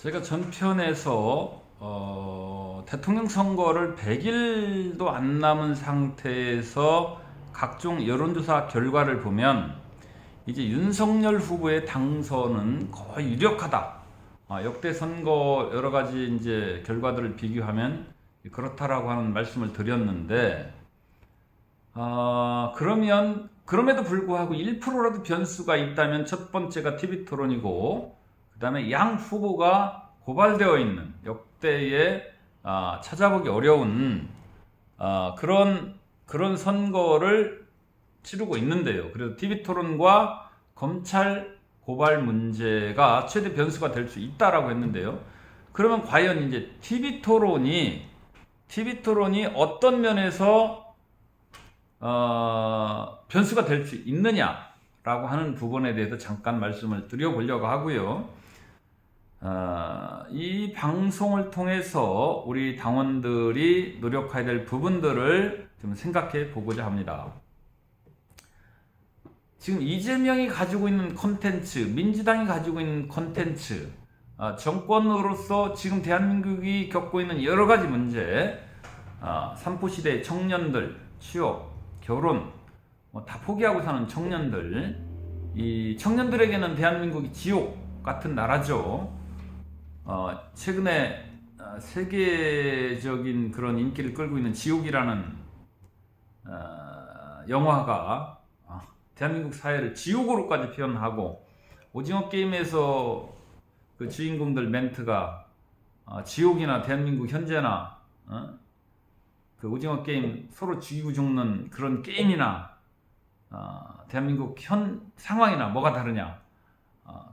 제가 전편에서 대통령 선거를 100일도 안 남은 상태에서 각종 여론조사 결과를 보면 이제 윤석열 후보의 당선은 거의 유력하다. 역대 선거 여러 가지 이제 결과들을 비교하면 그렇다라고 하는 말씀을 드렸는데, 그러면 그럼에도 불구하고 1%라도 변수가 있다면 첫 번째가 TV 토론이고, 그 다음에 양 후보가 고발되어 있는 역대의 찾아보기 어려운 그런 선거를 치르고 있는데요. 그래서 TV 토론과 검찰 고발 문제가 최대 변수가 될 수 있다라고 했는데요. 그러면 과연 이제 TV 토론이 어떤 면에서 변수가 될 수 있느냐라고 하는 부분에 대해서 잠깐 말씀을 드려보려고 하고요. 이 방송을 통해서 우리 당원들이 노력해야 될 부분들을 좀 생각해 보고자 합니다. 지금 이재명이 가지고 있는 콘텐츠, 민주당이 가지고 있는 콘텐츠, 정권으로서 지금 대한민국이 겪고 있는 여러 가지 문제, 삼포시대 청년들, 취업, 결혼, 다 포기하고 사는 청년들, 이 청년들에게는 대한민국이 지옥 같은 나라죠. 최근에 세계적인 그런 인기를 끌고 있는 지옥이라는 영화가 대한민국 사회를 지옥으로까지 표현하고, 오징어 게임에서 그 주인공들 멘트가 지옥이나 대한민국 현재나 그 오징어 게임 서로 죽이고 죽는 그런 게임이나 대한민국 현 상황이나 뭐가 다르냐,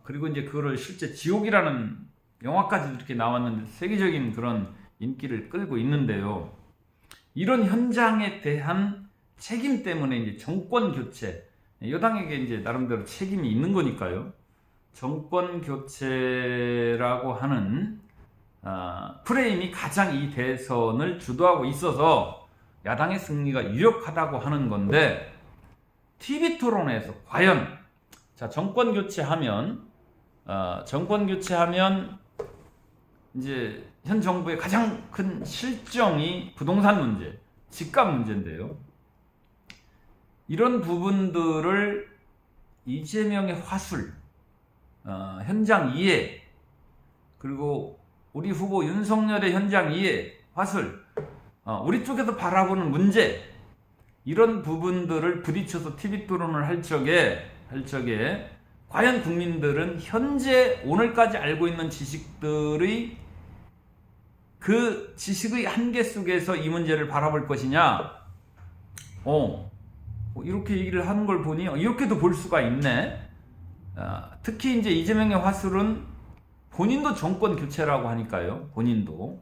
그리고 이제 그거를 실제 지옥이라는 영화까지 이렇게 나왔는데 세계적인 그런 인기를 끌고 있는데요. 이런 현장에 대한 책임 때문에 이제 정권 교체, 여당에게 이제 나름대로 책임이 있는 거니까요. 정권 교체라고 하는 프레임이 가장 이 대선을 주도하고 있어서 야당의 승리가 유력하다고 하는 건데, TV 토론에서 과연 정권 교체하면 이제 현 정부의 가장 큰 실정이 부동산 문제, 집값 문제인데요. 이런 부분들을 이재명의 화술, 현장 이해, 그리고 우리 후보 윤석열의 현장 이해, 화술, 우리 쪽에서 바라보는 문제, 이런 부분들을 부딪혀서 TV 토론을 할 적에 과연 국민들은 현재 오늘까지 알고 있는 지식들의 그 지식의 한계 속에서 이 문제를 바라볼 것이냐? 이렇게 얘기를 하는 걸 보니 이렇게도 볼 수가 있네. 특히 이제 이재명의 화술은 본인도 정권 교체라고 하니까요. 본인도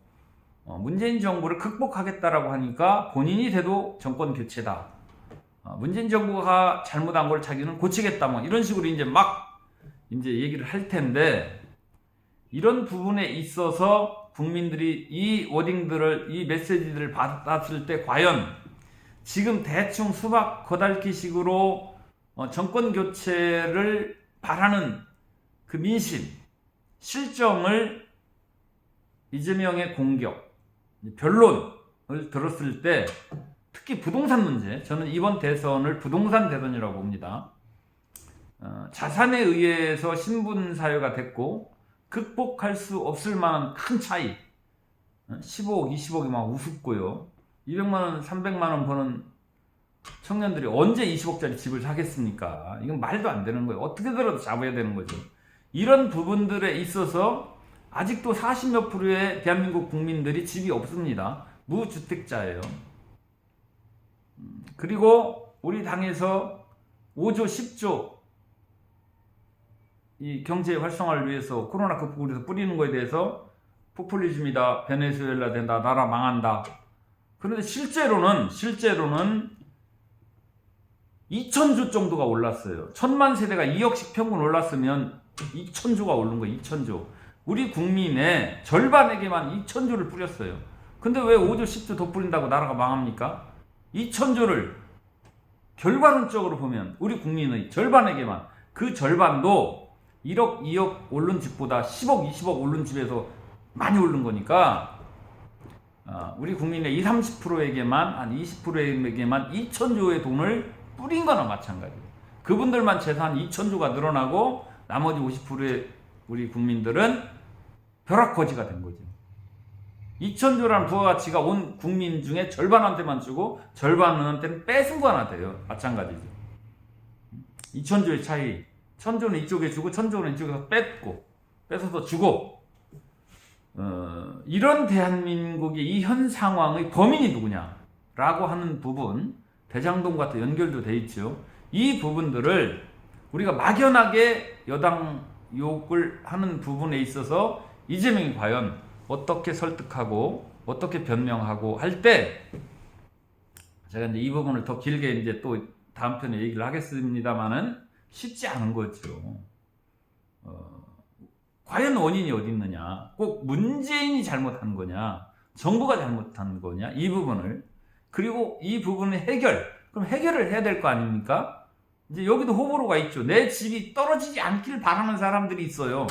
문재인 정부를 극복하겠다라고 하니까 본인이 돼도 정권 교체다. 문재인 정부가 잘못한 걸 자기는 고치겠다, 뭐 이런 식으로 이제 막 이제 얘기를 할 텐데, 이런 부분에 있어서 국민들이 이 워딩들을, 이 메시지들을 받았을 때 과연 지금 대충 수박 거달기 식으로 정권 교체를 바라는 그 민심, 실정을 이재명의 공격, 변론을 들었을 때, 특히 부동산 문제, 저는 이번 대선을 부동산 대선이라고 봅니다. 자산에 의해서 신분 사유가 됐고 극복할 수 없을 만한 큰 차이, 15억, 20억이 막 우습고요. 200만원, 300만원 버는 청년들이 언제 20억짜리 집을 사겠습니까? 이건 말도 안 되는 거예요. 어떻게더라도 잡아야 되는 거죠. 이런 부분들에 있어서 아직도 40몇 프로의 대한민국 국민들이 집이 없습니다. 무주택자예요. 그리고 우리 당에서 5조, 10조 이 경제 활성화를 위해서, 코로나 극복을 위해서 뿌리는 거에 대해서 포퓰리즘이다, 베네수엘라 된다, 나라 망한다. 그런데 실제로는 2,000조 정도가 올랐어요. 1,000만 세대가 2억씩 평균 올랐으면 2,000조가 오른 거예요. 2,000조. 우리 국민의 절반에게만 2,000조를 뿌렸어요. 근데 왜 5조, 10조 더 뿌린다고 나라가 망합니까? 2,000조를 결과론적으로 보면 우리 국민의 절반에게만, 그 절반도 1억, 2억 오른 집보다 10억, 20억 오른 집에서 많이 오른 거니까 우리 국민의 20, 30%에게만 한 20%에게만 2천조의 돈을 뿌린 거나 마찬가지예요. 그분들만 재산 2천조가 늘어나고 나머지 50%의 우리 국민들은 벼락거지가 된 거죠. 2천조라는 부가가치가 온 국민 중에 절반한테만 주고 절반한테는 뺏은 거 하나 돼요. 마찬가지죠. 2천조의 차이. 1,000조는 이쪽에 주고 1,000조는 이쪽에서 뺏어서 주고 이런 대한민국의 이 현 상황의 범인이 누구냐라고 하는 부분, 대장동과 연결도 돼 있죠. 이 부분들을 우리가 막연하게 여당 욕을 하는 부분에 있어서 이재명이 과연 어떻게 설득하고 어떻게 변명하고 할 때 제가 이제 이 부분을 더 길게 이제 또 다음 편에 얘기를 하겠습니다만은 쉽지 않은 거죠. 과연 원인이 어디 있느냐? 꼭 문재인이 잘못한 거냐? 정부가 잘못한 거냐? 이 부분을. 그리고 이 부분의 해결. 그럼 해결을 해야 될 거 아닙니까? 이제 여기도 호불호가 있죠. 내 집이 떨어지지 않기를 바라는 사람들이 있어요.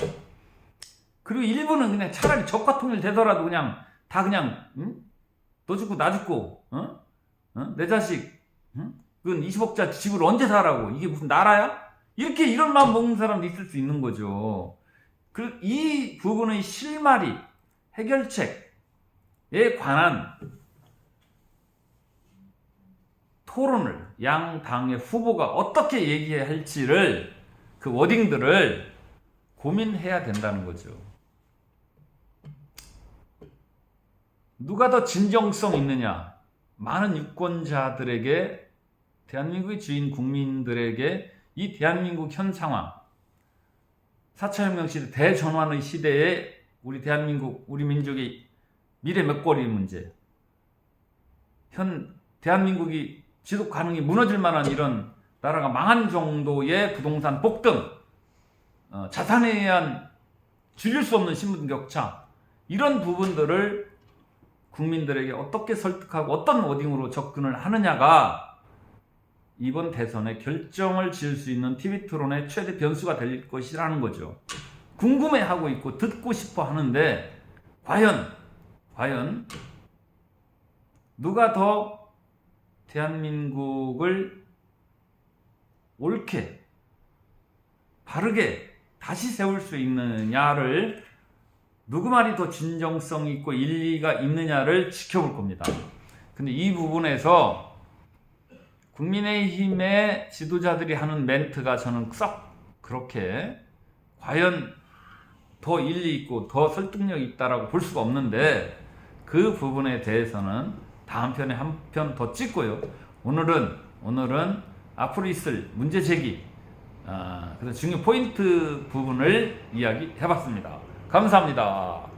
그리고 일부는 그냥 차라리 적과 통일 되더라도 그냥 다 그냥 너 죽고 나 죽고 내 자식 그건 20억짜리 집을 언제 사라고, 이게 무슨 나라야? 이렇게 이런 마음 먹는 사람도 있을 수 있는 거죠. 이 부분의 실마리, 해결책에 관한 토론을 양 당의 후보가 어떻게 얘기해야 할지를, 그 워딩들을 고민해야 된다는 거죠. 누가 더 진정성 있느냐? 많은 유권자들에게, 대한민국의 주인 국민들에게 이 대한민국 현 상황, 4차 혁명 시대, 대전환의 시대에 우리 대한민국, 우리 민족의 미래 먹거리 문제, 현 대한민국이 지속 가능이 무너질 만한 이런 나라가 망한 정도의 부동산 폭등, 자산에 의한 줄일 수 없는 신분 격차, 이런 부분들을 국민들에게 어떻게 설득하고 어떤 워딩으로 접근을 하느냐가 이번 대선의 결정을 지을 수 있는 TV 토론의 최대 변수가 될 것이라는 거죠. 궁금해하고 있고 듣고 싶어 하는데 과연 누가 더 대한민국을 옳게 바르게 다시 세울 수 있느냐를, 누구 말이 더 진정성 있고 일리가 있느냐를 지켜볼 겁니다. 근데 이 부분에서 국민의힘의 지도자들이 하는 멘트가 저는 썩 그렇게 과연 더 일리 있고 더 설득력 있다라고 볼 수가 없는데, 그 부분에 대해서는 다음 편에 한 편 더 찍고요. 오늘은 앞으로 있을 문제 제기, 그래서 중요 포인트 부분을 이야기해봤습니다. 감사합니다.